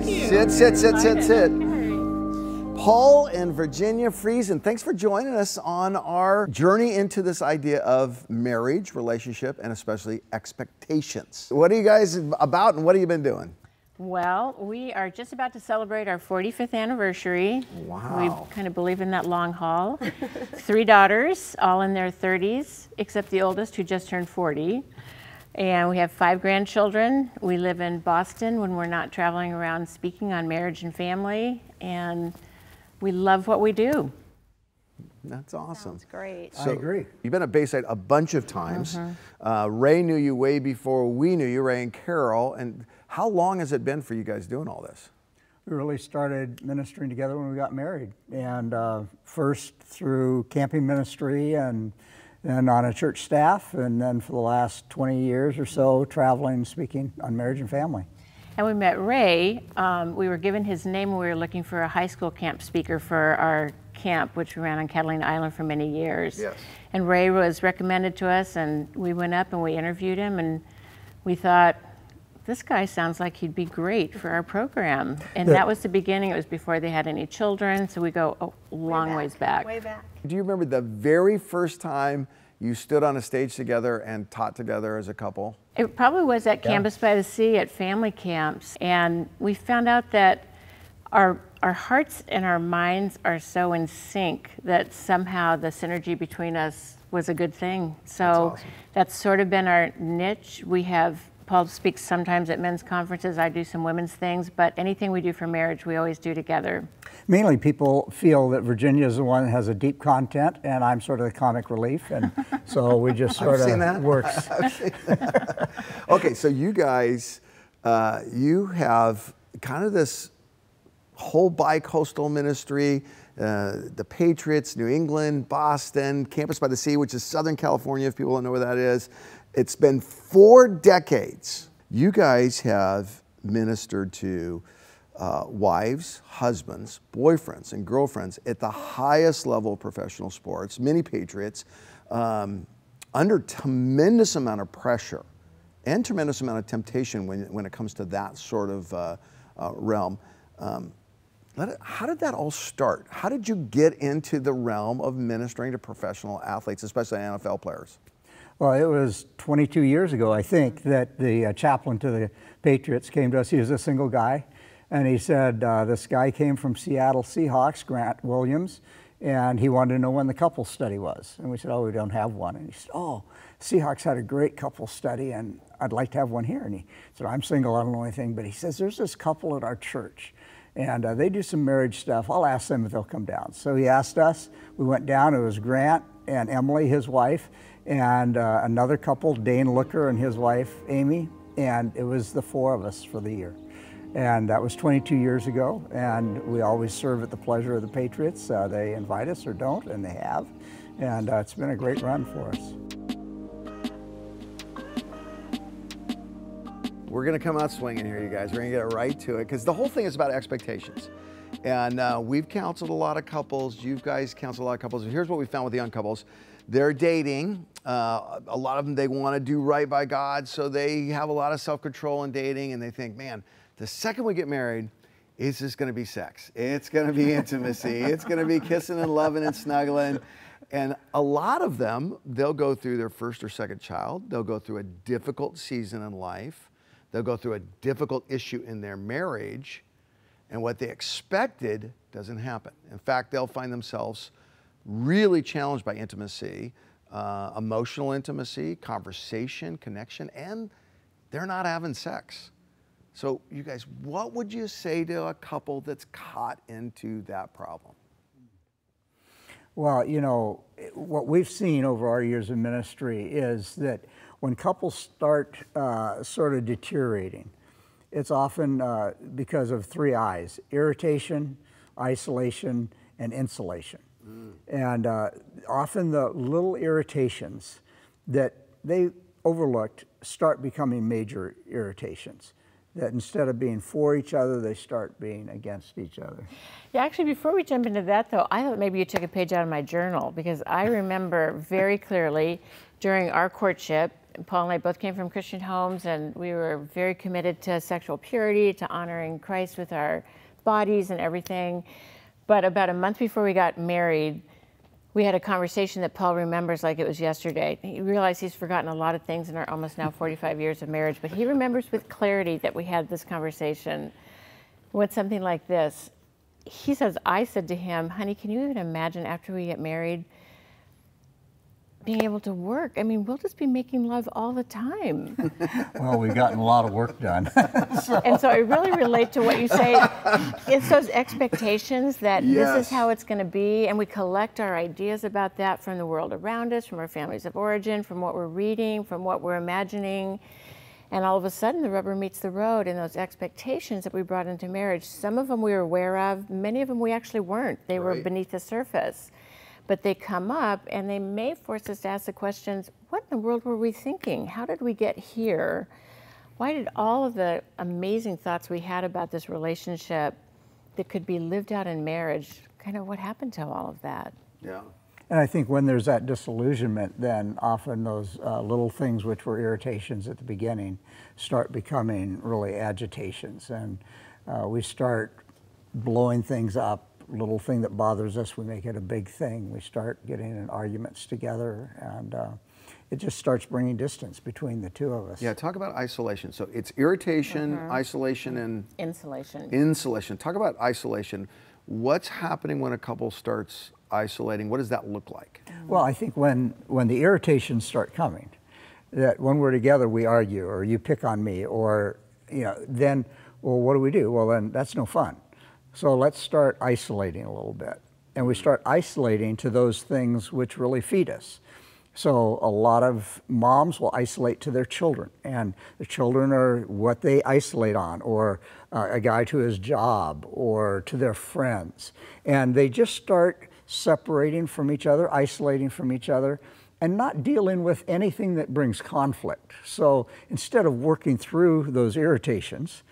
Sit. Paul and Virginia Friesen, thanks for joining us on our journey into this idea of marriage, relationship, and especially expectations. What are you guys about and what have you been doing? Well, we are just about to celebrate our 45th anniversary. Wow. We kind of believe in that long haul. 3 daughters, all in their 30s, except the oldest who just turned 40. And we have 5 grandchildren. We live in Boston when we're not traveling around speaking on marriage and family. And we love what we do. That's awesome. Sounds great. So, I agree. You've been at Bayside a bunch of times. Ray knew you way before we knew you, Ray and Carol. And how long has it been for you guys doing all this? We really started ministering together when we got married. And first through camping ministry and on a church staff. And then for the last 20 years or so, traveling and speaking on marriage and family. And we met Ray. We were given his name when we were looking for a high school camp speaker for our camp, which we ran on Catalina Island for many years. Yes. And Ray was recommended to us, and we went up and we interviewed him, and we thought, this guy sounds like he'd be great for our program. And that was the beginning. It was before they had any children, so we go a long ways back. Way back. Do you remember the very first time you stood on a stage together and taught together as a couple? It probably was at Campus by the Sea at family camps, and we found out that our hearts and our minds are so in sync that somehow the synergy between us was a good thing. So that's sort of been our niche. Paul speaks sometimes at men's conferences, I do some women's things, but anything we do for marriage, we always do together. Mainly people feel that Virginia is the one that has a deep content and I'm sort of the comic relief. And so we just sort of works. I've seen that. Okay, so you guys, you have kind of this whole bi-coastal ministry, the Patriots, New England, Boston, Campus by the Sea, which is Southern California, if people don't know where that is. It's been 4 decades. You guys have ministered to wives, husbands, boyfriends, and girlfriends at the highest level of professional sports, many Patriots, under tremendous amount of pressure and tremendous amount of temptation when it comes to that sort of realm. How did that all start? How did you get into the realm of ministering to professional athletes, especially NFL players? Well, it was 22 years ago, I think, that the chaplain to the Patriots came to us. He was a single guy, and he said this guy came from Seattle Seahawks, Grant Williams, and he wanted to know when the couples study was. And we said, oh, we don't have one. And he said, oh, Seahawks had a great couples study, and I'd like to have one here. And he said, I'm single, I don't know anything, but he says, there's this couple at our church, and they do some marriage stuff. I'll ask them if they'll come down. So he asked us. We went down. It was Grant and Emily, his wife, and another couple, Dane Looker and his wife, Amy, and it was the 4 of us for the year. And that was 22 years ago, and we always serve at the pleasure of the Patriots. They invite us or don't, and they have, and it's been a great run for us. We're going to come out swinging here, you guys. We're going to get right to it, because the whole thing is about expectations. And we've counseled a lot of couples. You guys counseled a lot of couples. And here's what we found with the young couples. They're dating. A lot of them, they want to do right by God, so they have a lot of self-control in dating, and they think, man, the second we get married, it's just going to be sex. It's going to be intimacy. It's going to be kissing and loving and snuggling. And a lot of them, they'll go through their first or second child. They'll go through a difficult season in life. They'll go through a difficult issue in their marriage, and what they expected doesn't happen. In fact, they'll find themselves really challenged by intimacy, emotional intimacy, conversation, connection, and they're not having sex. So you guys, what would you say to a couple that's caught into that problem? Well, you know, what we've seen over our years of ministry is that when couples start sort of deteriorating, it's often because of 3 I's: irritation, isolation, and insulation. And often the little irritations that they overlooked start becoming major irritations. That instead of being for each other, they start being against each other. Yeah, actually, before we jump into that, though, I thought maybe you took a page out of my journal, because I remember very clearly during our courtship, Paul and I both came from Christian homes, and we were very committed to sexual purity, to honoring Christ with our bodies and everything. But about a month before we got married, we had a conversation that Paul remembers like it was yesterday. He realized he's forgotten a lot of things in our almost now 45 years of marriage, but he remembers with clarity that we had this conversation. It went something like this. He says, I said to him, honey, can you even imagine after we get married being able to work? I mean, we'll just be making love all the time. Well, we've gotten a lot of work done. And so I really relate to what you say. It's those expectations that this is how it's going to be, and we collect our ideas about that from the world around us, from our families of origin, from what we're reading, from what we're imagining. And all of a sudden, the rubber meets the road, and those expectations that we brought into marriage, some of them we were aware of, many of them we actually weren't. They were beneath the surface. But they come up, and they may force us to ask the questions, what in the world were we thinking? How did we get here? Why did all of the amazing thoughts we had about this relationship that could be lived out in marriage, kind of what happened to all of that? Yeah. And I think when there's that disillusionment, then often those little things which were irritations at the beginning start becoming really agitations. And we start blowing things up. Little thing that bothers us, we make it a big thing. We start getting in arguments together, and it just starts bringing distance between the two of us. Yeah, talk about isolation. So it's irritation, isolation, and insulation. Insulation. Talk about isolation. What's happening when a couple starts isolating? What does that look like? Well, I think when the irritations start coming, that when we're together we argue, or you pick on me, or then, well, what do? Well, then that's no fun. So let's start isolating a little bit. And we start isolating to those things which really feed us. So a lot of moms will isolate to their children, and the children are what they isolate on, or a guy to his job, or to their friends. And they just start separating from each other, isolating from each other, and not dealing with anything that brings conflict. So instead of working through those irritations,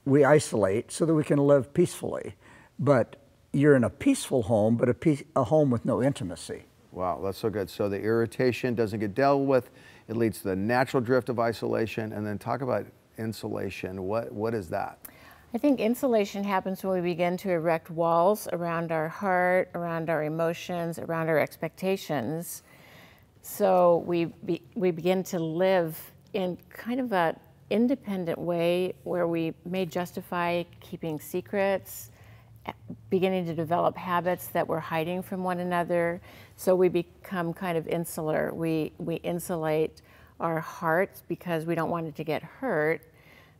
we isolate so that we can live peacefully. But you're in a peaceful home, but a home with no intimacy. Wow, that's so good. So the irritation doesn't get dealt with. It leads to the natural drift of isolation. And then talk about insulation. What is that? I think insulation happens when we begin to erect walls around our heart, around our emotions, around our expectations. So we begin to live in kind of a independent way where we may justify keeping secrets, beginning to develop habits that we're hiding from one another. So we become kind of insular. We insulate our hearts because we don't want it to get hurt.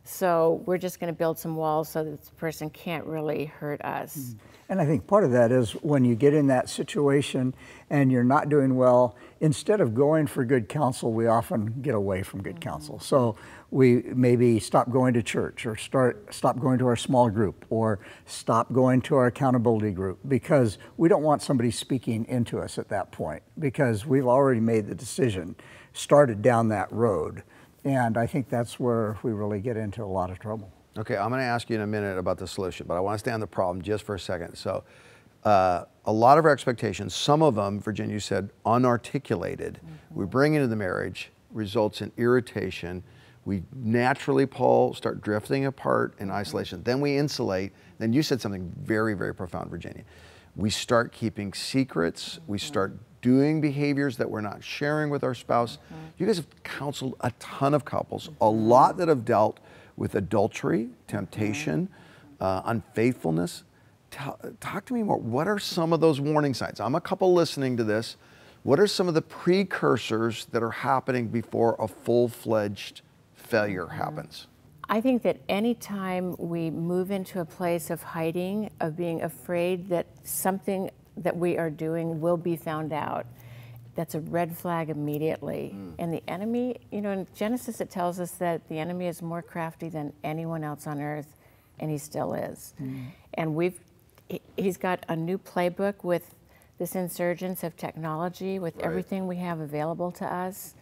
So we're just going to build some walls so that this person can't really hurt us. And I think part of that is when you get in that situation and you're not doing well, instead of going for good counsel, we often get away from good counsel. So we maybe stop going to church, or stop going to our small group, or stop going to our accountability group, because we don't want somebody speaking into us at that point, because we've already made the decision, started down that road. And I think that's where we really get into a lot of trouble. Okay, I'm going to ask you in a minute about the solution, but I want to stay on the problem just for a second. So a lot of our expectations, some of them, Virginia, you said, unarticulated, we bring into the marriage, results in irritation. We naturally, Paul, start drifting apart in isolation. Then we insulate. Then you said something very, very profound, Virginia. We start keeping secrets. We start doing behaviors that we're not sharing with our spouse. You guys have counseled a ton of couples, a lot that have dealt with adultery, temptation, unfaithfulness. Talk to me more. What are some of those warning signs? I'm a couple listening to this. What are some of the precursors that are happening before a full-fledged failure happens? I think that anytime we move into a place of hiding, of being afraid that something that we are doing will be found out, that's a red flag immediately. And the enemy, in Genesis it tells us that the enemy is more crafty than anyone else on earth, and he still is. And he's got a new playbook with this insurgence of technology, with everything we have available to us.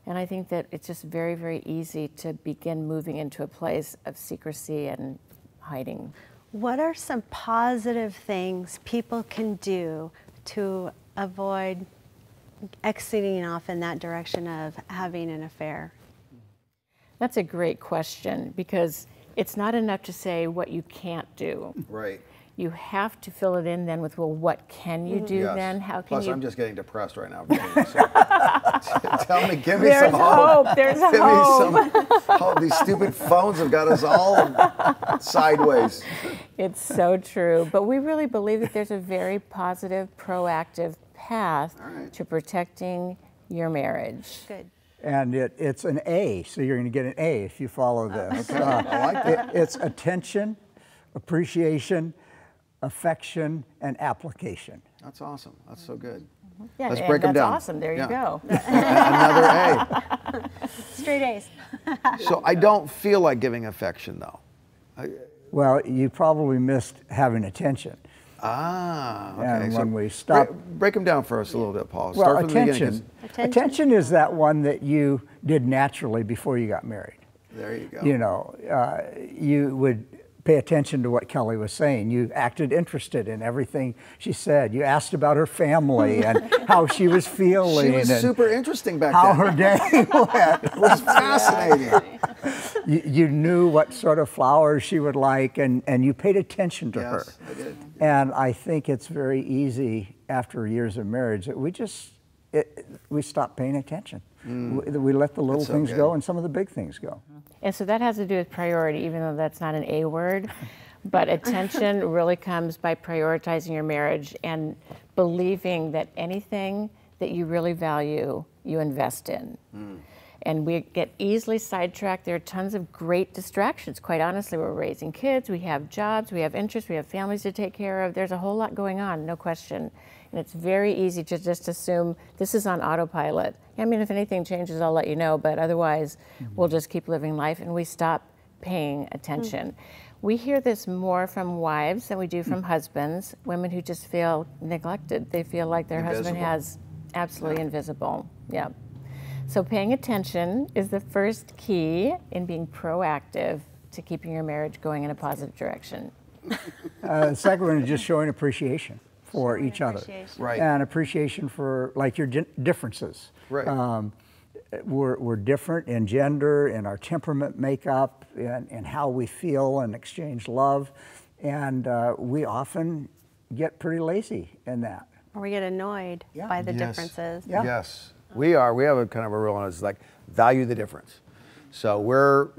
And I think that it's just very, very easy to begin moving into a place of secrecy and hiding. What are some positive things people can do to avoid exiting off in that direction of having an affair? That's a great question, because it's not enough to say what you can't do. Right. You have to fill it in then with, well, what can you do then? How can Plus, you? I'm just getting depressed right now. Tell me, give me There's some hope. There's Give hope. me some hope. These stupid phones have got us all sideways. It's so true. But we really believe that there's a very positive, proactive path to protecting your marriage. Good. And it's an A, so you're going to get an A if you follow this. Okay. I like that. It's attention, appreciation, affection, and application. That's awesome. That's so good. Yeah, Let's and break them that's down. awesome. There you Yeah. go. Another A. Straight A's. So I don't feel like giving affection, though. Well, you probably missed having attention. Okay. And So when we stop... break them down for us a little bit, Paul. Well, Start from the attention. beginning. Attention is that one that you did naturally before you got married. There you go. You know, you would pay attention to what Kelly was saying. You acted interested in everything she said. You asked about her family and how she was feeling. She was and super interesting back how then. her day went. It was fascinating. You knew what sort of flowers she would like, and you paid attention to her. Yes, I did. And I think it's very easy after years of marriage that we stop paying attention. We let the little so things good. go and some of the big things go. And so that has to do with priority, even though that's not an A word. But attention really comes by prioritizing your marriage and believing that anything that you really value, you invest in. And we get easily sidetracked. There are tons of great distractions. Quite honestly, we're raising kids, we have jobs, we have interests, we have families to take care of. There's a whole lot going on, no question. And it's very easy to just assume this is on autopilot. I mean, if anything changes, I'll let you know, but otherwise, we'll just keep living life and we stop paying attention. We hear this more from wives than we do from husbands, women who just feel neglected. They feel like their husband has absolutely invisible. Yeah. So paying attention is the first key in being proactive to keeping your marriage going in a positive direction. The second one is just showing appreciation for each other. Right. And appreciation for like your differences. Right. We're different in gender, in our temperament makeup, in how we feel and exchange love. And we often get pretty lazy in that. Or we get annoyed by the differences. Yeah. Yes, we are. We have a kind of a rule on it. It's like value the difference. So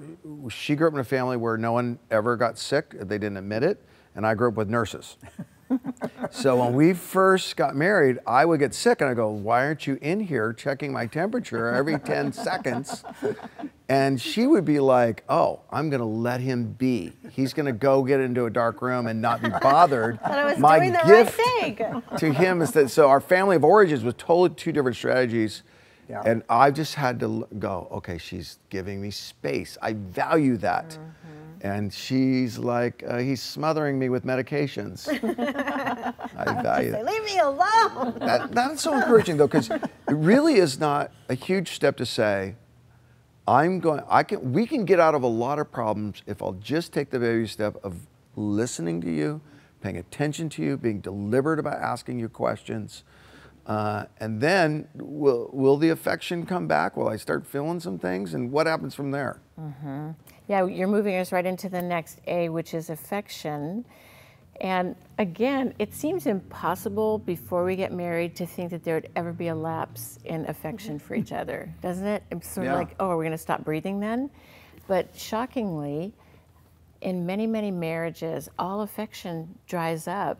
she grew up in a family where no one ever got sick. They didn't admit it. And I grew up with nurses. So when we first got married, I would get sick and I go, why aren't you in here checking my temperature every 10 seconds? And she would be like, oh, I'm going to let him be. He's going to go get into a dark room and not be bothered. But I was My doing the gift right thing. to him is that, so our family of origins was totally two different strategies. Yeah. And I just had to go, okay, she's giving me space. I value that. And she's like, he's smothering me with medications. I value that. Leave me alone. That's so encouraging though, because it really is not a huge step to say, we can get out of a lot of problems if I'll just take the baby step of listening to you, paying attention to you, being deliberate about asking you questions. And then will the affection come back? Will I start feeling some things? And what happens from there? Yeah, you're moving us right into the next A, which is affection. And again, it seems impossible before we get married to think that there would ever be a lapse in affection for each other, doesn't it? It's sort of like, oh, are we going to stop breathing then? But shockingly, in many, many marriages, all affection dries up.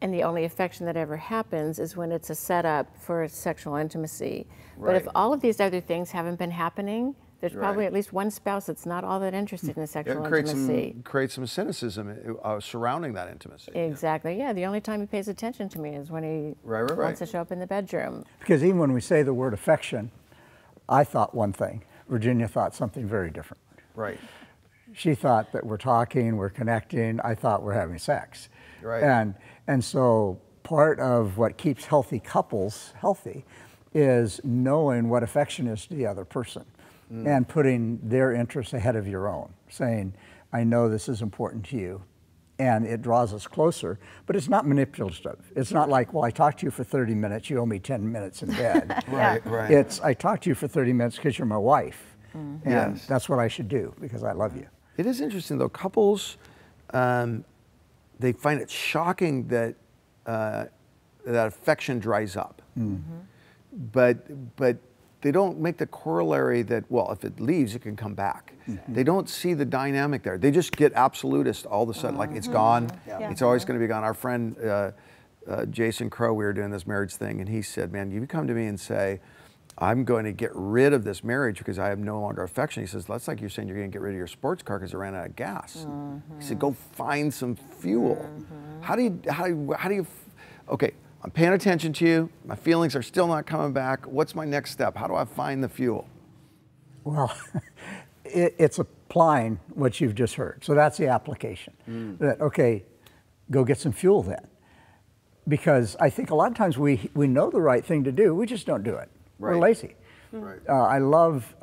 And the only affection that ever happens is when it's a setup for sexual intimacy. But if all of these other things haven't been happening, there's probably at least one spouse that's not all that interested in sexual intimacy. Creates some cynicism surrounding that intimacy. Exactly, yeah. The only time he pays attention to me is when he wants to show up in the bedroom. Because even when we say the word affection, I thought one thing. Virginia thought something very different. Right. She thought that we're talking, we're connecting. I thought we're having sex. Right. And so part of what keeps healthy couples healthy is knowing what affection is to the other person and putting their interests ahead of your own, saying, I know this is important to you, and it draws us closer, but it's not manipulative. It's not like, well, I talked to you for 30 minutes, you owe me 10 minutes in bed. Right, right. It's, I talked to you for 30 minutes because you're my wife, and Yes. that's what I should do because I love you. It is interesting though, couples, they find it shocking that that affection dries up. But they don't make the corollary that, well, if it leaves, it can come back. They don't see the dynamic there. They just get absolutist all of a sudden, like it's gone. It's always going to be gone. Our friend Jason Crow, we were doing this marriage thing, and he said, man, you come to me and say, I'm going to get rid of this marriage because I have no longer affection. He says, that's like you're saying you're going to get rid of your sports car because it ran out of gas. He said, go find some fuel. How do you, okay, I'm paying attention to you. My feelings are still not coming back. What's my next step? How do I find the fuel? Well, it's applying what you've just heard. So that's the application. That, okay, go get some fuel then. Because I think a lot of times we know the right thing to do, we just don't do it. We're lazy. I love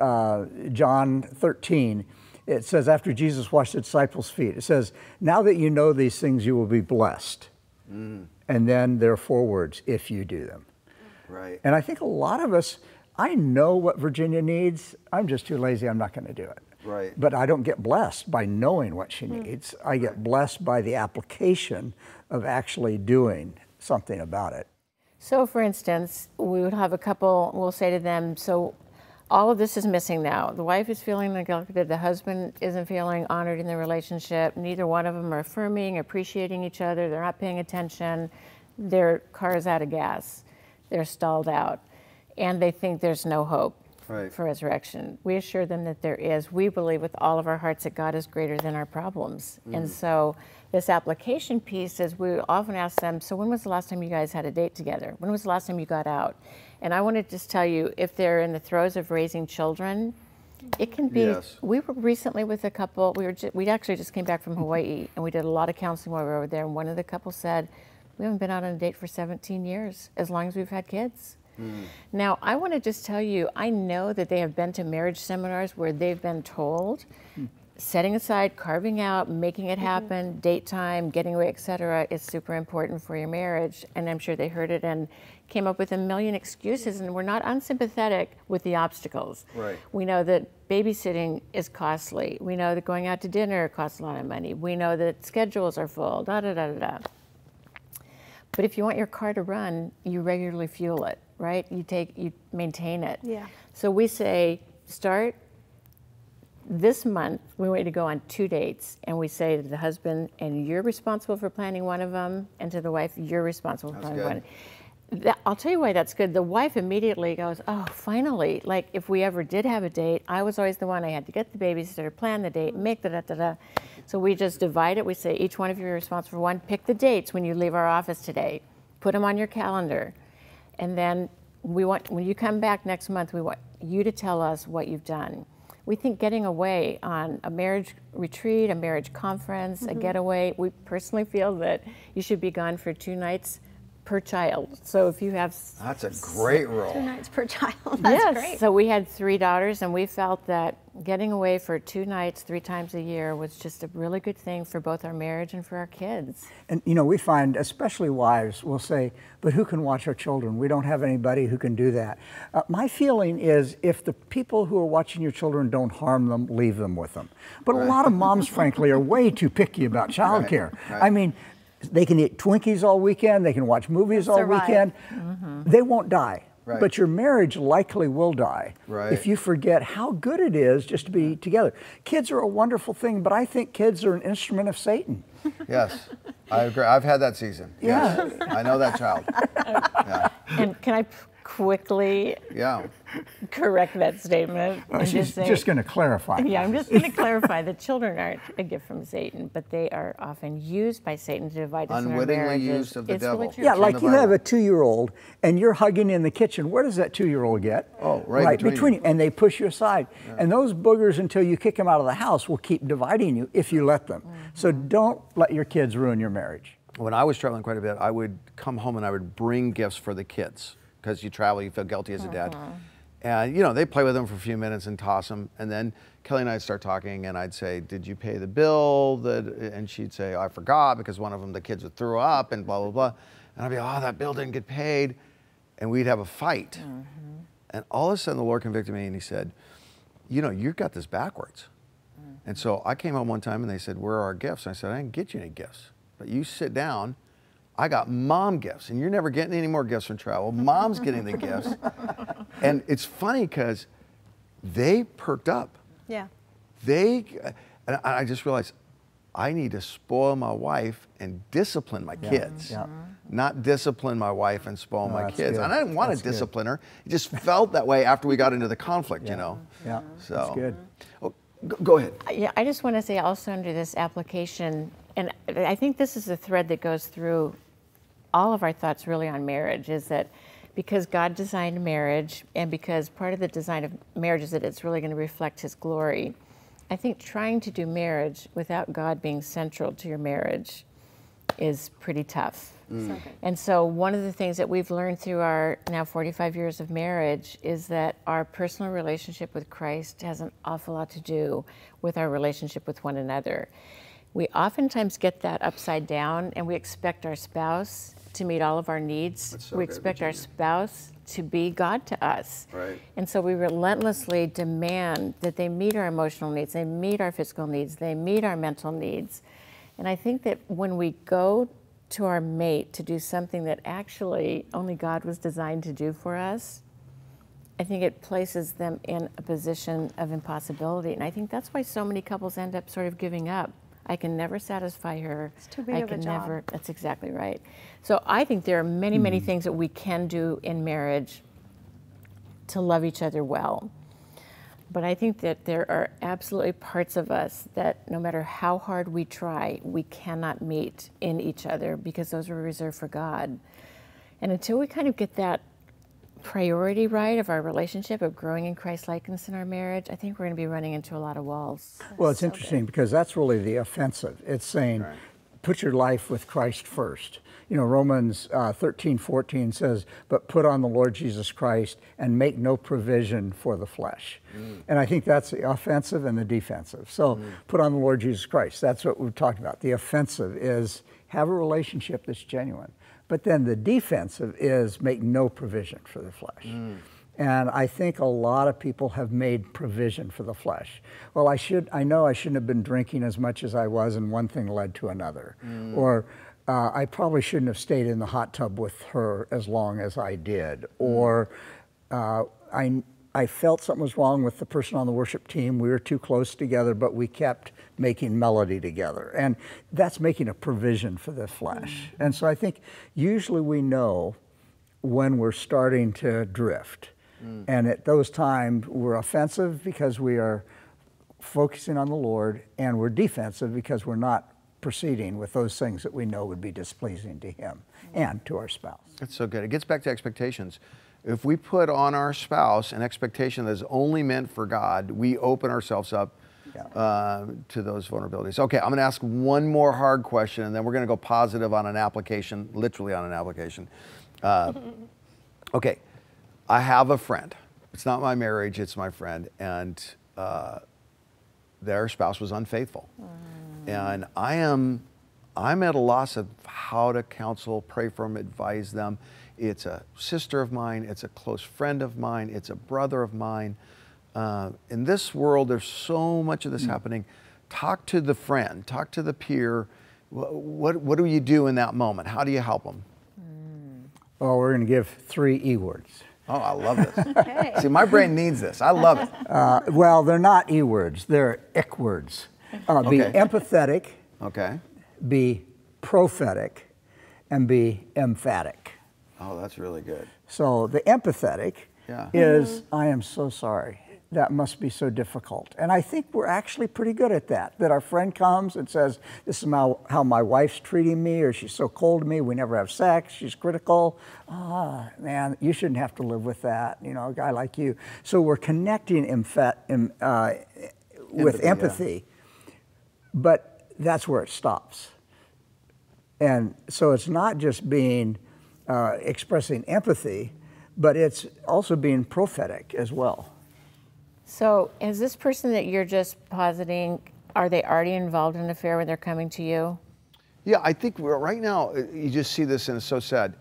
John 13. It says, after Jesus washed the disciples' feet, it says, now that you know these things, you will be blessed. And then there are 4 words, if you do them. Right. And I think a lot of us, I know what Virginia needs. I'm just too lazy. I'm not going to do it. Right. But I don't get blessed by knowing what she needs. I get blessed by the application of actually doing something about it. So for instance, we would have a couple, we'll say to them, so all of this is missing now. The wife is feeling neglected, the husband isn't feeling honored in the relationship, neither one of them are affirming, appreciating each other, they're not paying attention, their car is out of gas, they're stalled out, and they think there's no hope for resurrection. We assure them that there is. We believe with all of our hearts that God is greater than our problems. And so this application piece is we often ask them, so when was the last time you guys had a date together? When was the last time you got out? And I want to just tell you, if they're in the throes of raising children, it can be, we were recently with a couple, we actually just came back from Hawaii and we did a lot of counseling while we were over there, and one of the couples said, we haven't been out on a date for 17 years, as long as we've had kids. Now, I want to just tell you, I know that they have been to marriage seminars where they've been told, setting aside, carving out, making it happen, date time, getting away, etc., is super important for your marriage. And I'm sure they heard it and came up with a million excuses, and we're not unsympathetic with the obstacles. We know that babysitting is costly. We know that going out to dinner costs a lot of money. We know that schedules are full, da-da-da-da-da. But if you want your car to run, you regularly fuel it, right? You maintain it. So we say, start this month, we want you to go on 2 dates, and we say to the husband, and you're responsible for planning one of them, and to the wife, you're responsible for planning one. I'll tell you why that's good. The wife immediately goes, oh, finally, like if we ever did have a date, I was always the one, I had to get the babysitter, plan the date, make the da-da-da. So we just divide it. We say each one of you are responsible for one. Pick the dates when you leave our office today. Put them on your calendar. And then we want, when you come back next month, we want you to tell us what you've done. We think getting away on a marriage retreat, a marriage conference, a getaway, we personally feel that you should be gone for 2 nights per child. So if you have... That's a great rule. 2 nights per child, that's great. So we had 3 daughters, and we felt that getting away for 2 nights, 3 times a year was just a really good thing for both our marriage and for our kids. And you know, we find, especially wives, will say, but who can watch our children? We don't have anybody who can do that. My feeling is if the people who are watching your children don't harm them, leave them with them. But a lot of moms, frankly, are way too picky about childcare. I mean, they can eat Twinkies all weekend, they can watch movies all weekend. They won't die. But your marriage likely will die if you forget how good it is just to be together. Kids are a wonderful thing, but I think kids are an instrument of Satan. Yes, I agree. I've had that season. Yes, I know that child. And can I quickly correct that statement? She's just going to clarify. Yeah, I'm just going to clarify that children aren't a gift from Satan, but they are often used by Satan to divide us in our marriages. Unwittingly used of the devil. Really yeah, like you have a 2-year-old and you're hugging in the kitchen. Where does that 2-year-old get? Oh, right between you. And they push you aside. And those boogers, until you kick them out of the house, will keep dividing you if you let them. So don't let your kids ruin your marriage. When I was traveling quite a bit, I would come home and I would bring gifts for the kids. Because you travel, you feel guilty as a dad. And, you know, they play with them for a few minutes and toss them. And then Kelly and I'd start talking, and I'd say, did you pay the bill? And she'd say, oh, I forgot, because one of them, the kids would throw up and blah, blah, blah. And I'd be, oh, that bill didn't get paid. And we'd have a fight. And all of a sudden, the Lord convicted me, and he said, you know, you've got this backwards. And so I came home one time, and they said, where are our gifts? And I said, I didn't get you any gifts. But you sit down. I got mom gifts, and you're never getting any more gifts from travel. Mom's getting the gifts. And it's funny because they perked up. Yeah. And I just realized I need to spoil my wife and discipline my kids, not discipline my wife and spoil my kids. Good. And I didn't want to discipline her. It just felt that way after we got into the conflict, you know. Yeah, So, that's good. Oh, go ahead. Yeah, I just want to say also under this application, and I think this is a thread that goes through all of our thoughts really on marriage, is that because God designed marriage, and because part of the design of marriage is that it's really going to reflect His glory, I think trying to do marriage without God being central to your marriage is pretty tough. And so one of the things that we've learned through our now 45 years of marriage is that our personal relationship with Christ has an awful lot to do with our relationship with one another. We oftentimes get that upside down, and we expect our spouse to meet all of our needs. So we good, expect our Virginia. spouse to be God to us. Right. And so we relentlessly demand that they meet our emotional needs, they meet our physical needs, they meet our mental needs. And I think that when we go to our mate to do something that actually only God was designed to do for us, I think it places them in a position of impossibility. And I think that's why so many couples end up sort of giving up. I can never satisfy her. It's too big I of a can job. never. That's exactly right. So I think there are many, many things that we can do in marriage to love each other well. But I think that there are absolutely parts of us that no matter how hard we try, we cannot meet in each other, because those are reserved for God. And until we kind of get that priority right of our relationship, of growing in Christ likeness in our marriage, I think we're going to be running into a lot of walls. Well, it's interesting because that's really the offensive. It's saying, put your life with Christ first. You know, Romans 13:14 says, but put on the Lord Jesus Christ and make no provision for the flesh. And I think that's the offensive and the defensive. So put on the Lord Jesus Christ. That's what we're talking about. The offensive is have a relationship that's genuine. But then the defensive is make no provision for the flesh. And I think a lot of people have made provision for the flesh. Well, I know I shouldn't have been drinking as much as I was, and one thing led to another. Or I probably shouldn't have stayed in the hot tub with her as long as I did. Or I felt something was wrong with the person on the worship team. We were too close together, but we kept making melody together. And that's making a provision for the flesh. And so I think usually we know when we're starting to drift. And at those times, we're offensive because we are focusing on the Lord, and we're defensive because we're not proceeding with those things that we know would be displeasing to Him and to our spouse. That's so good. It gets back to expectations. If we put on our spouse an expectation that is only meant for God, we open ourselves up to those vulnerabilities. Okay, I'm going to ask one more hard question, and then we're going to go positive on an application, literally on an application. Okay, I have a friend. It's not my marriage, it's my friend, and their spouse was unfaithful. And I'm at a loss of how to counsel, pray for them, advise them. It's a sister of mine, it's a close friend of mine, it's a brother of mine. In this world, there's so much of this happening. Talk to the friend, talk to the peer. What do you do in that moment? How do you help them? Well, we're going to give 3 E words. Oh, I love this. Okay. See, my brain needs this. I love it. Well, they're not E words, they're ick words. Be empathetic, be prophetic, and be emphatic. Oh, that's really good. So the empathetic is, I am so sorry. That must be so difficult. And I think we're actually pretty good at that. That our friend comes and says, this is how my wife's treating me, or she's so cold to me, we never have sex, she's critical. Ah, man, you shouldn't have to live with that, you know, a guy like you. So we're connecting with empathy, but that's where it stops. And so it's not just being expressing empathy, but it's also being prophetic as well. So is this person that you're just positing, are they already involved in an affair when they're coming to you? Yeah, I think right now, you just see this and it's so sad.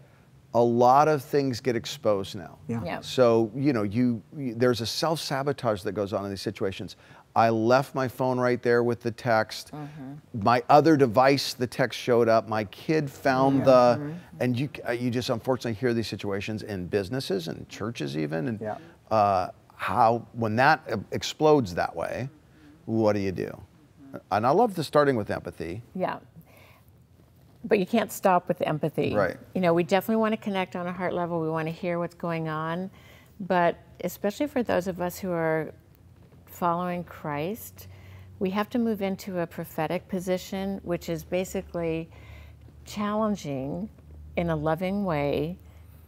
A lot of things get exposed now. Yeah. So, you know, there's a self-sabotage that goes on in these situations. I left my phone right there with the text. My other device, the text showed up. My kid found and you just unfortunately hear these situations in businesses and churches even. And when that explodes that way, what do you do? And I love the starting with empathy. Yeah. But you can't stop with empathy. Right. You know, we definitely want to connect on a heart level. We want to hear what's going on. But especially for those of us who are following Christ, we have to move into a prophetic position, which is basically challenging in a loving way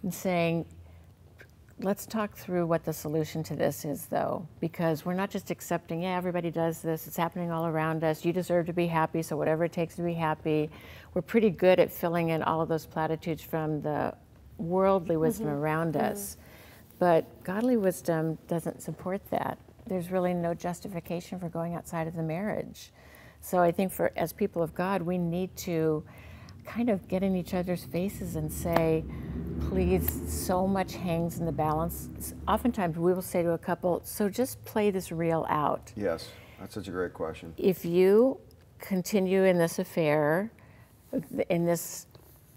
and saying, let's talk through what the solution to this is, though, because we're not just accepting, yeah, everybody does this, it's happening all around us, you deserve to be happy, so whatever it takes to be happy. We're pretty good at filling in all of those platitudes from the worldly wisdom around us, but godly wisdom doesn't support that. There's really no justification for going outside of the marriage. So I think as people of God, we need to kind of get in each other's faces and say, please, so much hangs in the balance. Oftentimes we will say to a couple, so just play this reel out. Yes, that's such a great question. If you continue in this affair, in this,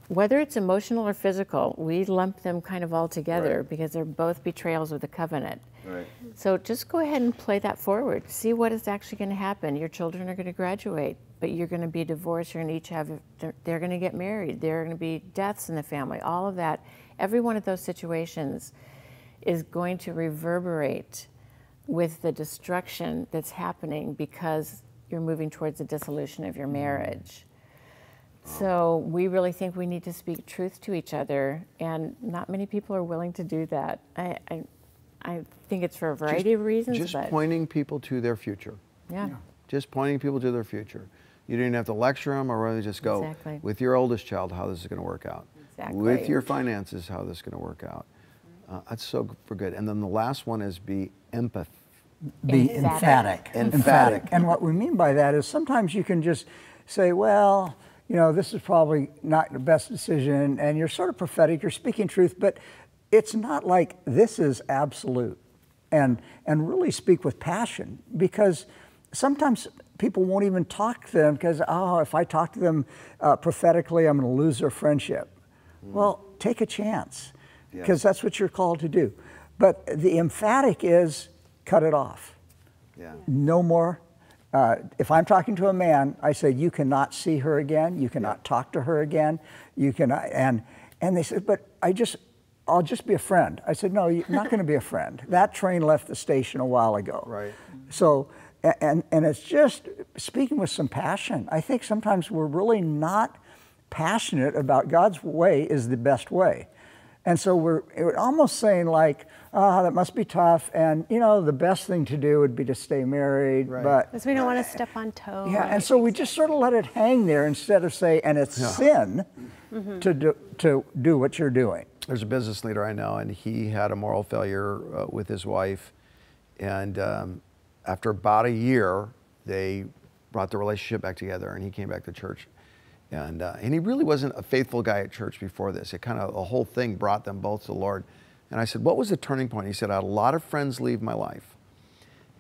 whether it's emotional or physical, we lump them kind of all together because they're both betrayals of the covenant. Right. So just go ahead and play that forward. See what is actually going to happen. Your children are going to graduate, but you're going to be divorced. You're going to each have, they're going to get married. There are going to be deaths in the family, all of that. Every one of those situations is going to reverberate with the destruction that's happening because you're moving towards the dissolution of your marriage. So we really think we need to speak truth to each other, and not many people are willing to do that. I think it's for a variety of reasons. Just pointing people to their future. Yeah. Just pointing people to their future. You don't even have to lecture them or really just go with your oldest child how this is going to work out. Exactly. With your finances how this is going to work out. That's so for good. And then the last one is be emphatic. Be emphatic. And what we mean by that is sometimes you can just say, well, you know, this is probably not the best decision, and you're sort of prophetic, you're speaking truth, but it's not like this is absolute. And really speak with passion, because sometimes people won't even talk to them because, oh, if I talk to them prophetically, I'm going to lose their friendship. Well, take a chance, because that's what you're called to do. But the emphatic is cut it off. No more. If I'm talking to a man, I say, you cannot see her again, you cannot talk to her again, you cannot, and they said, but I'll just be a friend. I said, no, you're not going to be a friend. That train left the station a while ago. Right. So, and it's just speaking with some passion. I think sometimes we're really not passionate about God's way is the best way. And so we're almost saying like, oh, that must be tough. And, you know, the best thing to do would be to stay married. But because we don't want to step on toes. Yeah, and so we just sort of let it hang there instead of say, and it's sin to do what you're doing. There's a business leader I know, and he had a moral failure with his wife. And after about a year, they brought the relationship back together, and he came back to church. And he really wasn't a faithful guy at church before this. It kind of, the whole thing brought them both to the Lord. And I said, what was the turning point? He said, I had a lot of friends leave my life.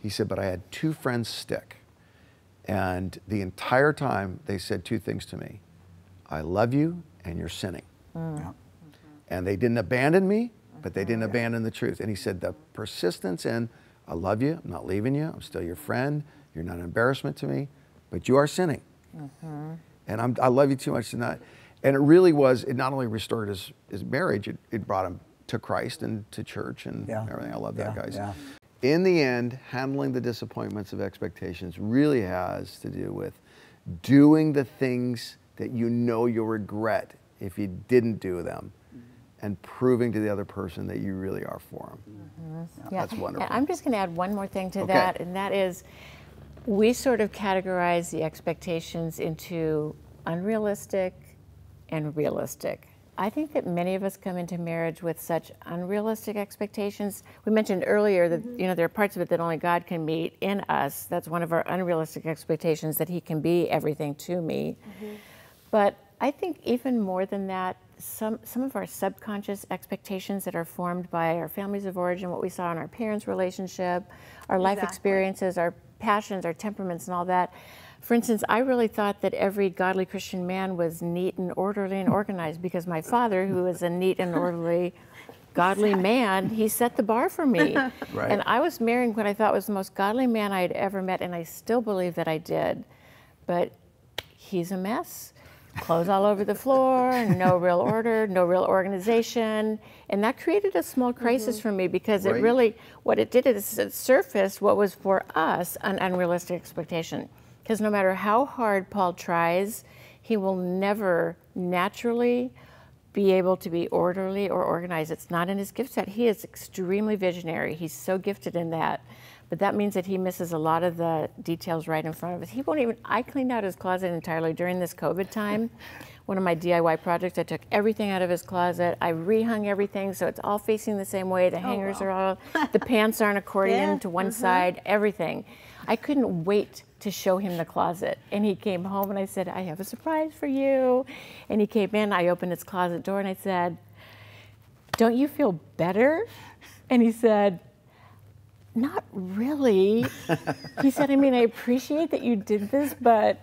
He said, but I had 2 friends stick. And the entire time, they said 2 things to me. I love you, and you're sinning. And they didn't abandon me, but they didn't abandon the truth. And he said, the persistence in, I love you, I'm not leaving you, I'm still your friend, you're not an embarrassment to me, but you are sinning. And I love you too much to not. And it really was, it not only restored his marriage, it brought him to Christ and to church and everything. I love that, guys. In the end, handling the disappointments of expectations really has to do with doing the things that you know you'll regret if you didn't do them, and proving to the other person that you really are for them. That's wonderful. I'm just going to add one more thing to that, and that is, we sort of categorize the expectations into unrealistic and realistic. I think that many of us come into marriage with such unrealistic expectations. We mentioned earlier that there are parts of it that only God can meet in us. That's one of our unrealistic expectations, that He can be everything to me. But I think even more than that, some of our subconscious expectations that are formed by our families of origin, what we saw in our parents' relationship, our life experiences, our passions, our temperaments, and all that. For instance, I really thought that every godly Christian man was neat and orderly and organized, because my father, who is a neat and orderly, godly man, he set the bar for me. Right. And I was marrying what I thought was the most godly man I had ever met, and I still believe that I did. But he's a mess. Clothes all over the floor, no real order, no real organization. And that created a small crisis for me, because it really, what it did is it surfaced what was for us an unrealistic expectation. Because no matter how hard Paul tries, he will never naturally be able to be orderly or organized. It's not in his gift set. He is extremely visionary. He's so gifted in that. But that means that he misses a lot of the details right in front of us. He won't even, I cleaned out his closet entirely during this COVID time. One of my DIY projects, I took everything out of his closet. I rehung everything so it's all facing the same way. The hangers are all, the pants aren't accordion to one side, everything. I couldn't wait to show him the closet. And he came home and I said, I have a surprise for you. And he came in, I opened his closet door and I said, don't you feel better? And he said, not really. He said, I mean, I appreciate that you did this, but,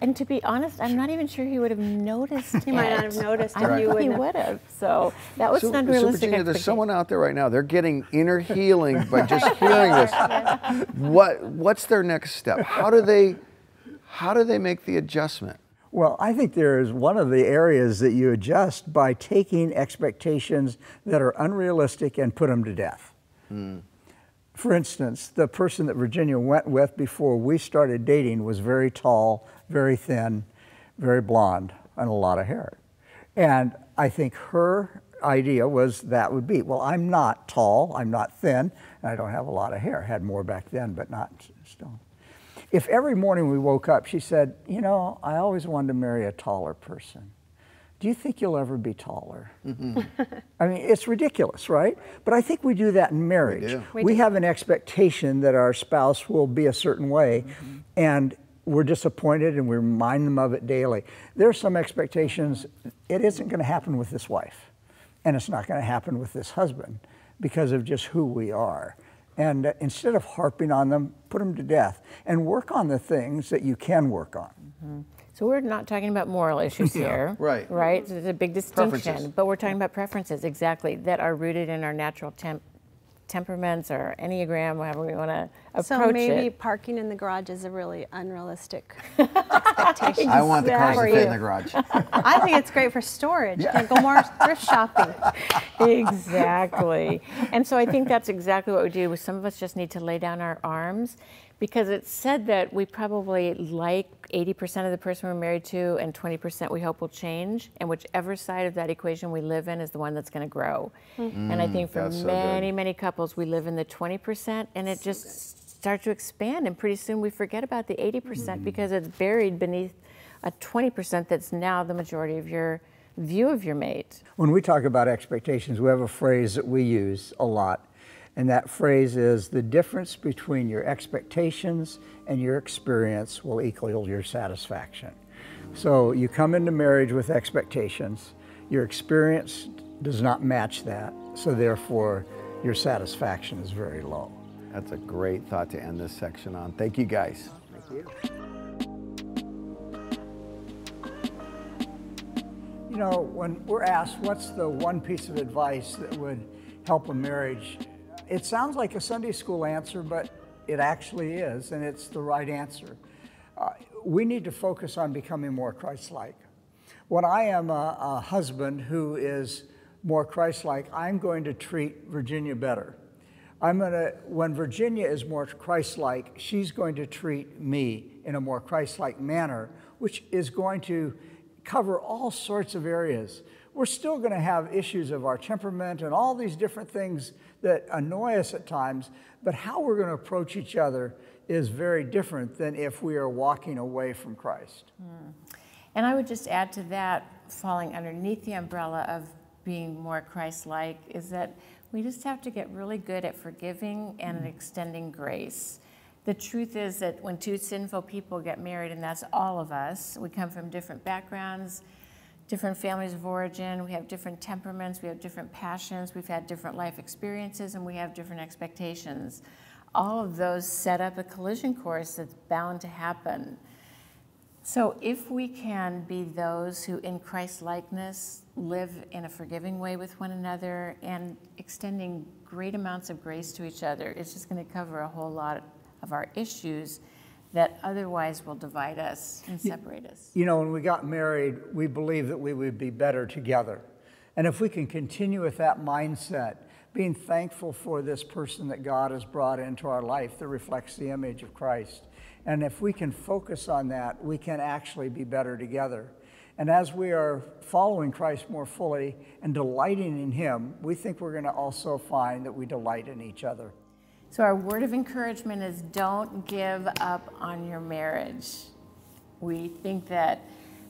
and to be honest, I'm not even sure he would have noticed He might not have noticed if you he would have. So that was an unrealistic Virginia, there's expectation. someone out there right now, they're getting inner healing by just hearing this. What's their next step? How do they make the adjustment? Well, I think there is one of the areas that you adjust by taking expectations that are unrealistic and put them to death. For instance, the person that Virginia went with before we started dating was very tall, very thin, very blonde, and a lot of hair. And I think her idea was that would be, well, I'm not tall, I'm not thin, and I don't have a lot of hair. I had more back then, but not still. If every morning we woke up, she said, you know, I always wanted to marry a taller person. Do you think you'll ever be taller? I mean, it's ridiculous, right? But I think we do that in marriage. We have an expectation that our spouse will be a certain way, and we're disappointed and we remind them of it daily. There are some expectations, it isn't going to happen with this wife, and it's not going to happen with this husband because of just who we are. And instead of harping on them, put them to death and work on the things that you can work on. So we're not talking about moral issues here, right? Right. So there's a big distinction, Preferences. but we're talking about preferences, exactly, that are rooted in our natural temperaments or Enneagram, however we want to approach So maybe it. parking in the garage is a really unrealistic expectation. I want the cars to for fit in you. the garage. I think it's great for storage. You can go more thrift shopping. Exactly. And so I think that's exactly what we do. Some of us just need to lay down our arms, because it's said that we probably like 80% of the person we're married to, and 20% we hope will change. And whichever side of that equation we live in is the one that's going to grow. And I think for that's so many, good. many couples, we live in the 20%, and it just starts to expand. And pretty soon we forget about the 80% because it's buried beneath a 20% that's now the majority of your view of your mate. When we talk about expectations, we have a phrase that we use a lot. And that phrase is, the difference between your expectations and your experience will equal your satisfaction. So you come into marriage with expectations, your experience does not match that, so therefore your satisfaction is very low. That's a great thought to end this section on. Thank you, guys. Thank you. You know, when we're asked what's the one piece of advice that would help a marriage, it sounds like a Sunday school answer, but it actually is, and it's the right answer. We need to focus on becoming more Christ-like. When I am a husband who is more Christ-like, I'm going to treat Virginia better. When Virginia is more Christ-like, she's going to treat me in a more Christ-like manner, which is going to cover all sorts of areas. We're still going to have issues of our temperament and all these different things that annoy us at times, but how we're going to approach each other is very different than if we are walking away from Christ. And I would just add to that, falling underneath the umbrella of being more Christ-like is that we just have to get really good at forgiving and extending grace. The truth is that when two sinful people get married, and that's all of us, we come from different backgrounds, different families of origin, we have different temperaments, we have different passions, we've had different life experiences, and we have different expectations. All of those set up a collision course that's bound to happen. So if we can be those who in Christ-likeness live in a forgiving way with one another and extending great amounts of grace to each other, it's just going to cover a whole lot of our issues that otherwise will divide us and separate us. You know, when we got married, we believed that we would be better together. And if we can continue with that mindset, being thankful for this person that God has brought into our life that reflects the image of Christ, and if we can focus on that, we can actually be better together. And as we are following Christ more fully and delighting in Him, we think we're going to also find that we delight in each other. So our word of encouragement is don't give up on your marriage. We think that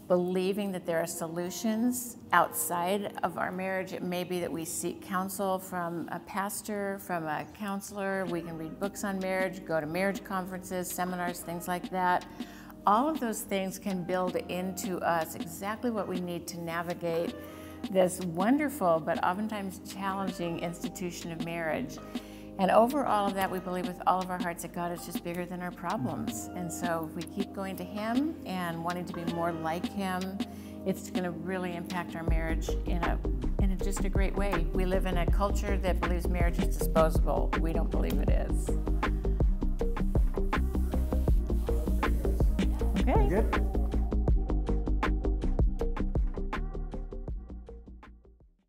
believing that there are solutions outside of our marriage, it may be that we seek counsel from a pastor, from a counselor, we can read books on marriage, go to marriage conferences, seminars, things like that. All of those things can build into us exactly what we need to navigate this wonderful but oftentimes challenging institution of marriage. And over all of that, we believe with all of our hearts that God is just bigger than our problems. And so if we keep going to Him and wanting to be more like Him, it's going to really impact our marriage in just a great way. We live in a culture that believes marriage is disposable. We don't believe it is. Okay. Good.